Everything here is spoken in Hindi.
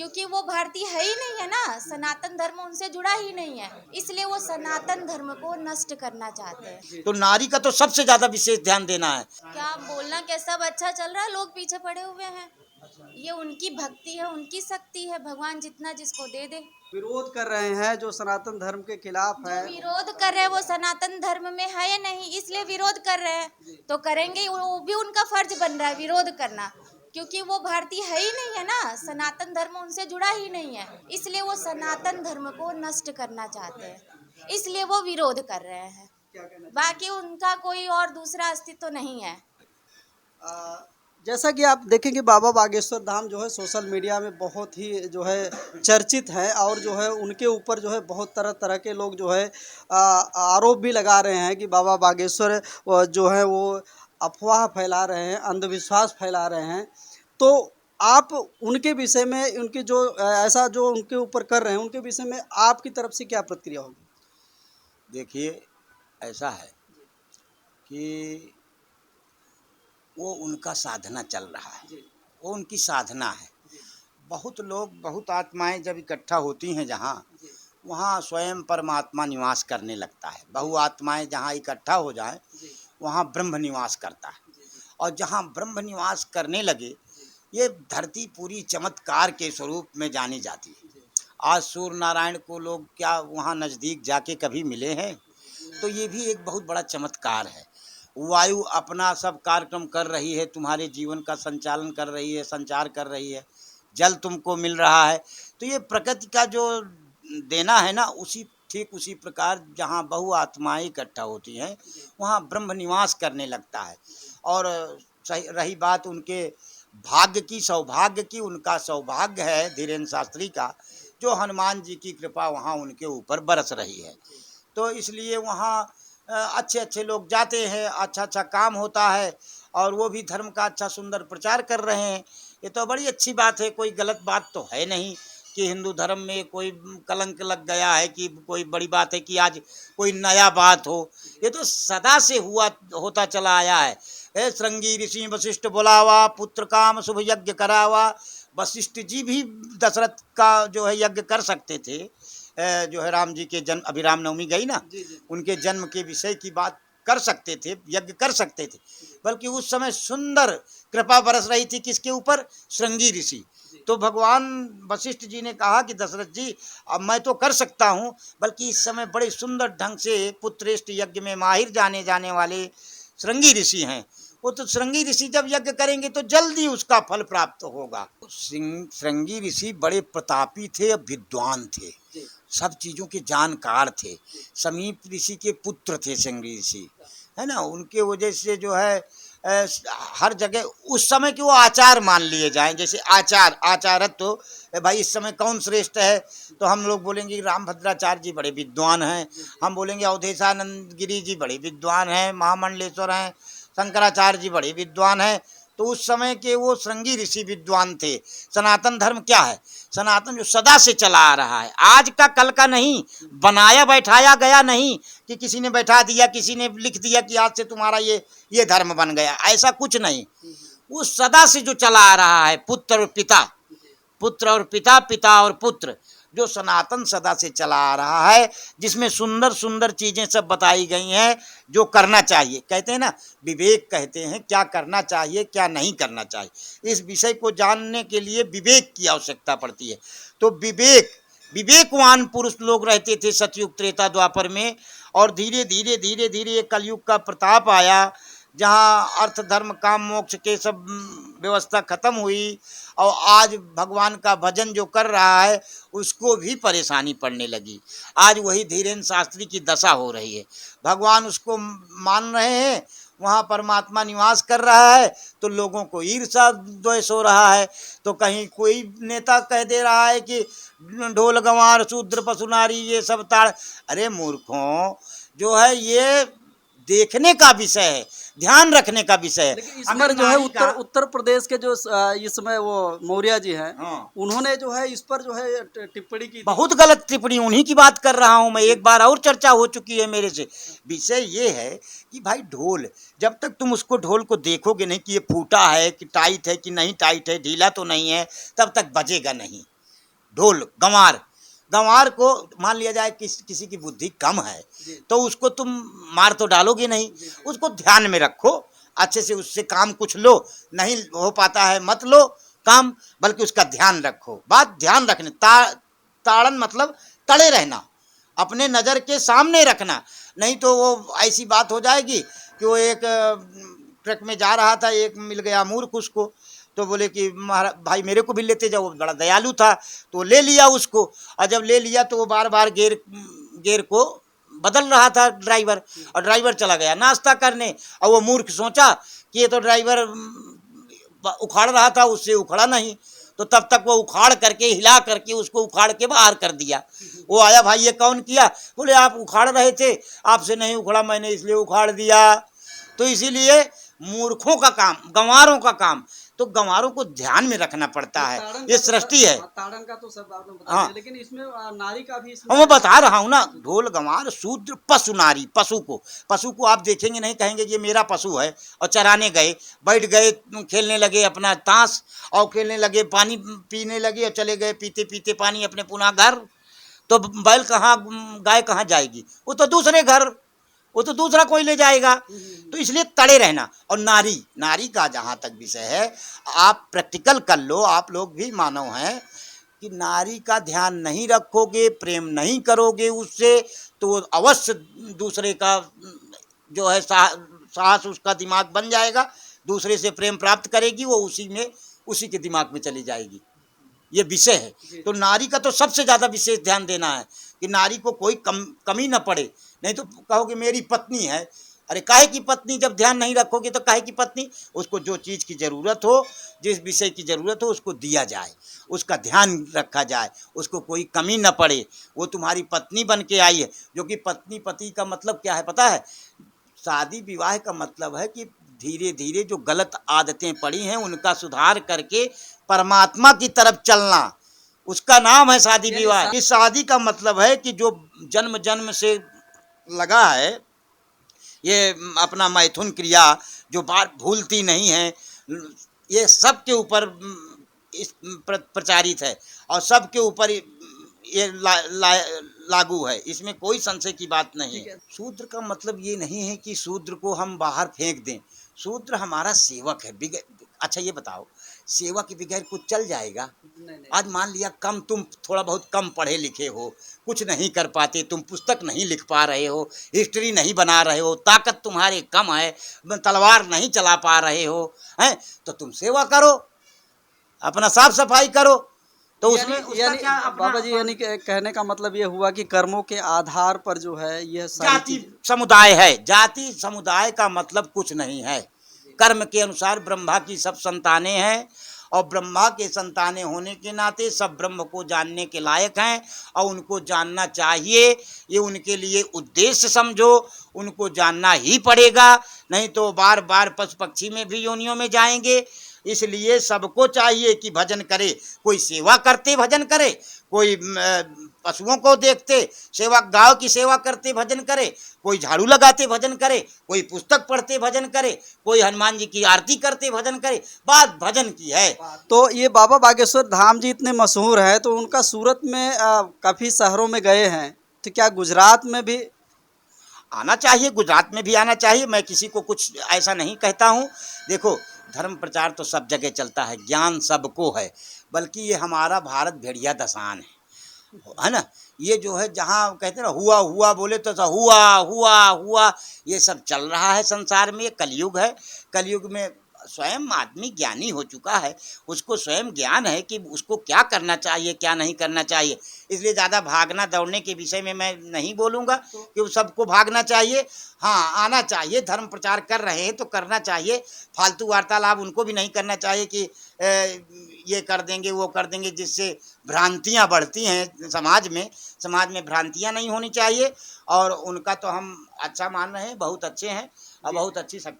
क्योंकि वो भारतीय है ही नहीं है ना, सनातन धर्म उनसे जुड़ा ही नहीं है, इसलिए वो सनातन धर्म को नष्ट करना चाहते हैं। तो नारी का तो सबसे ज्यादा विशेष ध्यान देना है। क्या बोलना, क्या सब अच्छा चल रहा है, लोग पीछे पड़े हुए हैं। ये उनकी भक्ति है, उनकी शक्ति है, भगवान जितना जिसको दे दे। विरोध कर रहे हैं जो सनातन धर्म के खिलाफ जो है। विरोध कर रहे हैं वो सनातन धर्म में है या नहीं, इसलिए विरोध कर रहे हैं, तो करेंगे, वो भी उनका फर्ज बन रहा है विरोध करना, क्योंकि वो भारतीय है ही नहीं है ना, सनातन धर्म उनसे जुड़ा ही नहीं है, इसलिए वो सनातन धर्म को नष्ट करना चाहते हैं, इसलिए वो विरोध कर रहे हैं। बाकी उनका कोई और दूसरा अस्तित्व नहीं है। जैसा कि आप देखेंगे बाबा बागेश्वर धाम जो है सोशल मीडिया में बहुत ही जो है चर्चित है, और जो है उनके ऊपर जो है बहुत तरह तरह के लोग जो है आरोप भी लगा रहे हैं कि बाबा बागेश्वर जो है वो अफवाह फैला रहे हैं, अंधविश्वास फैला रहे हैं। तो आप उनके विषय में, उनके जो ऐसा जो उनके ऊपर कर रहे हैं, उनके विषय में आपकी तरफ से क्या प्रतिक्रिया होगी? देखिए, ऐसा है कि वो उनका साधना चल रहा है, वो उनकी साधना है। बहुत लोग, बहुत आत्माएं जब इकट्ठा होती हैं जहाँ, वहाँ स्वयं परमात्मा निवास करने लगता है। बहु आत्माएं जहाँ इकट्ठा हो जाएं, वहाँ ब्रह्म निवास करता है। और जहाँ ब्रह्म निवास करने लगे, ये धरती पूरी चमत्कार के स्वरूप में जानी जाती है। आज सूर्य नारायण को लोग क्या वहाँ नज़दीक जाके कभी मिले हैं? तो ये भी एक बहुत बड़ा चमत्कार है। वायु अपना सब कार्यक्रम कर रही है, तुम्हारे जीवन का संचालन कर रही है, संचार कर रही है, जल तुमको मिल रहा है। तो ये प्रकृति का जो देना है ना, उसी ठीक उसी प्रकार जहाँ बहु आत्माएं इकट्ठा होती हैं, वहाँ ब्रह्म निवास करने लगता है। और रही बात उनके भाग्य की, सौभाग्य की, उनका सौभाग्य है धीरेन्द्र शास्त्री का, जो हनुमान जी की कृपा वहाँ उनके ऊपर बरस रही है। तो इसलिए वहाँ अच्छे अच्छे लोग जाते हैं, अच्छा अच्छा काम होता है, और वो भी धर्म का अच्छा सुंदर प्रचार कर रहे हैं। ये तो बड़ी अच्छी बात है, कोई गलत बात तो है नहीं कि हिंदू धर्म में कोई कलंक लग गया है, कि कोई बड़ी बात है कि आज कोई नया बात हो। ये तो सदा से होता चला आया है। श्रृंगी ऋषि वशिष्ठ बुलावा, पुत्र काम शुभ यज्ञ करावा। वशिष्ठ जी भी दशरथ का जो है यज्ञ कर सकते थे, जो है राम जी के जन्म, अभी रामनवमी गई ना, उनके जन्म के विषय की बात कर सकते थे, यज्ञ कर सकते थे। बल्कि उस समय सुंदर कृपा बरस रही थी किसके ऊपर? श्रृंगी ऋषि। तो भगवान वशिष्ठ जी ने कहा कि दशरथ जी, अब मैं तो कर सकता हूँ, बल्कि इस समय बड़े सुंदर ढंग से पुत्रेष्ट यज्ञ में माहिर जाने वाले श्रृंगी ऋषि हैं। वो तो श्रृंगी ऋषि जब यज्ञ करेंगे तो जल्दी उसका फल प्राप्त होगा। श्रृंगी ऋषि बड़े प्रतापी थे, विद्वान थे, सब चीज़ों के जानकार थे। समीप ऋषि के पुत्र थे श्रृंगी ऋषि, है ना। उनके वजह से जो है हर जगह उस समय के वो आचार मान लिए जाएं। जैसे आचारत्व तो भाई इस समय कौन श्रेष्ठ है, तो हम लोग बोलेंगे राम भद्राचार्य जी बड़े विद्वान हैं, हम बोलेंगे अवधेशानंद गिरी जी बड़े विद्वान हैं, महामंडलेश्वर हैं, शंकराचार्य जी बड़े विद्वान हैं। तो उस समय के वो श्रृंगी ऋषि विद्वान थे। सनातन धर्म क्या है? सनातन जो सदा से चला आ रहा है, आज का कल का नहीं, बनाया बैठाया गया नहीं कि किसी ने बैठा दिया, किसी ने लिख दिया कि आज से तुम्हारा ये धर्म बन गया, ऐसा कुछ नहीं। वो सदा से जो चला आ रहा है, पुत्र और पिता, पुत्र और पिता, पिता और पुत्र, जो सनातन सदा से चला आ रहा है, जिसमें सुंदर सुंदर चीज़ें सब बताई गई हैं जो करना चाहिए। कहते हैं ना, विवेक कहते हैं, क्या करना चाहिए क्या नहीं करना चाहिए। इस विषय को जानने के लिए विवेक की आवश्यकता पड़ती है। तो विवेकवान पुरुष लोग रहते थे सतयुग त्रेता द्वापर में, और धीरे धीरे ये कलयुग का प्रताप आया, जहाँ अर्थ धर्म काम मोक्ष के सब व्यवस्था खत्म हुई, और आज भगवान का भजन जो कर रहा है उसको भी परेशानी पड़ने लगी। आज वही धीरेन्द्र शास्त्री की दशा हो रही है। भगवान उसको मान रहे हैं, वहाँ परमात्मा निवास कर रहा है, तो लोगों को ईर्ष्या द्वेष हो रहा है। तो कहीं कोई नेता कह दे रहा है कि ढोल गंवार शूद्र पशु नारी ये सब ताड़। अरे मूर्खों, जो है ये देखने का विषय है, ध्यान रखने का विषय है। लेकिन इस पर जो है उत्तर प्रदेश के जो इस समय वो मौर्य जी हैं, हाँ, उन्होंने जो है इस पर जो है टिप्पणी की, बहुत गलत टिप्पणी। उन्हीं की बात कर रहा हूं मैं, एक बार और चर्चा हो चुकी है मेरे से। विषय ये है कि भाई ढोल, जब तक तुम उसको ढोल को देखोगे नहीं कि ये फूटा है कि टाइट है कि नहीं टाइट है, ढीला तो नहीं है, तब तक बजेगा नहीं। ढोल गंवार, गंवार को मान लिया जाए किसी की बुद्धि कम है तो उसको तुम मार तो डालोगे नहीं, उसको ध्यान में रखो, अच्छे से उससे काम कुछ लो, नहीं हो पाता है मत लो काम, बल्कि उसका ध्यान रखो। बात ध्यान रखने, ताड़न मतलब तड़े रहना, अपने नज़र के सामने रखना, नहीं तो वो ऐसी बात हो जाएगी कि वो एक ट्रक में जा रहा था, एक मिल गया मूर्ख उसको, तो बोले कि भाई मेरे को भी लेते जाओ, वो बड़ा दयालु था तो ले लिया उसको, और जब ले लिया तो वो बार बार गेर को बदल रहा था ड्राइवर, और ड्राइवर चला गया नाश्ता करने, और वो मूर्ख सोचा कि ये तो ड्राइवर उखाड़ रहा था, उससे उखड़ा नहीं, तो तब तक वो उखाड़ करके हिला करके उसको उखाड़ के बाहर कर दिया। वो आया, भाई ये कौन किया? बोले आप उखाड़ रहे थे, आपसे नहीं उखड़ा, मैंने इसलिए उखाड़ दिया। तो इसीलिए मूर्खों का काम, गंवारों का काम, तो गंवारों को ध्यान में रखना पड़ता है, ये सृष्टि है। ताड़न का तो सब आपने बता हाँ, दिया, लेकिन इसमें नारी का भी मैं बता रहा हूँ ना, ढोल गंवार शूद्र पशु नारी, पशु को आप देखेंगे नहीं कहेंगे कि ये मेरा पशु है, और चराने गए, बैठ गए, खेलने लगे अपना ताश, और खेलने लगे, पानी पीने लगे, और चले गए पीते पीते पानी अपने पुनः घर, तो बैल कहाँ, गाय कहाँ जाएगी? वो तो दूसरे घर, वो तो दूसरा कोई ले जाएगा। तो इसलिए तड़े रहना। और नारी का जहाँ तक विषय है, आप प्रैक्टिकल कर लो, आप लोग भी मानव हैं, कि नारी का ध्यान नहीं रखोगे, प्रेम नहीं करोगे उससे, तो वो अवश्य दूसरे का जो है साहस उसका दिमाग बन जाएगा, दूसरे से प्रेम प्राप्त करेगी, वो उसी के दिमाग में चली जाएगी। ये विषय है। तो नारी का तो सबसे ज़्यादा विशेष ध्यान देना है कि नारी को कोई कमी न पड़े, नहीं तो कहोगे मेरी पत्नी है, अरे काहे की पत्नी? जब ध्यान नहीं रखोगे तो काहे की पत्नी? उसको जो चीज़ की ज़रूरत हो, जिस विषय की ज़रूरत हो, उसको दिया जाए, उसका ध्यान रखा जाए, उसको कोई कमी न पड़े। वो तुम्हारी पत्नी बन के आई है, जो कि पत्नी पति का मतलब क्या है पता है? शादी विवाह का मतलब है कि धीरे धीरे जो गलत आदतें पड़ी हैं उनका सुधार करके परमात्मा की तरफ चलना, उसका नाम है शादी विवाह। इस शादी का मतलब है कि जो जन्म जन्म से लगा है, ये अपना मैथुन क्रिया जो बात भूलती नहीं है, ये सब के ऊपर प्रचारित है, और सब के ऊपर ये लागू है, इसमें कोई संशय की बात नहीं है। शूद्र का मतलब ये नहीं है कि शूद्र को हम बाहर फेंक दें, शूद्र हमारा सेवक है। अच्छा ये बताओ, सेवा के बगैर कुछ चल जाएगा? नहीं। आज मान लिया तुम थोड़ा बहुत कम पढ़े लिखे हो, कुछ नहीं कर पाते, तुम पुस्तक नहीं लिख पा रहे हो, हिस्ट्री नहीं बना रहे हो, ताकत तुम्हारे कम है, तलवार नहीं चला पा रहे हो, हैं, तो तुम सेवा करो, अपना साफ सफाई करो, तो उसमें यानी बाबा जी, यानी कहने का मतलब ये हुआ कि कर्मों के आधार पर जो है यह जाति समुदाय है। जाति समुदाय का मतलब कुछ नहीं है। कर्म के अनुसार ब्रह्मा की सब संतानें हैं, और ब्रह्मा के संतानें होने के नाते सब ब्रह्म को जानने के लायक हैं, और उनको जानना चाहिए। ये उनके लिए उद्देश्य समझो, उनको जानना ही पड़ेगा, नहीं तो बार बार पशु पक्षी में भी योनियों में जाएंगे। इसलिए सबको चाहिए कि भजन करे, कोई सेवा करते भजन करे, कोई पशुओं को देखते सेवा, गांव की सेवा करते भजन करे, कोई झाड़ू लगाते भजन करे, कोई पुस्तक पढ़ते भजन करे, कोई हनुमान जी की आरती करते भजन करे। बात भजन की है। तो ये बाबा बागेश्वर धाम जी इतने मशहूर है, तो उनका सूरत में काफ़ी शहरों में गए हैं, तो क्या गुजरात में भी आना चाहिए? गुजरात में भी आना चाहिए। मैं किसी को कुछ ऐसा नहीं कहता हूँ। देखो, धर्म प्रचार तो सब जगह चलता है, ज्ञान सबको है, बल्कि ये हमारा भारत भेड़िया दसान है ना। ये जो है जहाँ कहते हैं ना हुआ हुआ बोले तो हुआ हुआ हुआ, ये सब चल रहा है संसार में। ये कलयुग है। कलयुग में स्वयं आदमी ज्ञानी हो चुका है, उसको स्वयं ज्ञान है कि उसको क्या करना चाहिए क्या नहीं करना चाहिए। इसलिए ज़्यादा भागना दौड़ने के विषय में मैं नहीं बोलूँगा कि सबको भागना चाहिए। हाँ, आना चाहिए, धर्म प्रचार कर रहे हैं तो करना चाहिए। फालतू वार्तालाप उनको भी नहीं करना चाहिए कि ये कर देंगे वो कर देंगे, जिससे भ्रांतियाँ बढ़ती हैं समाज में भ्रांतियाँ नहीं होनी चाहिए। और उनका तो हम अच्छा मान रहे हैं, बहुत अच्छे हैं और बहुत अच्छी शक्ति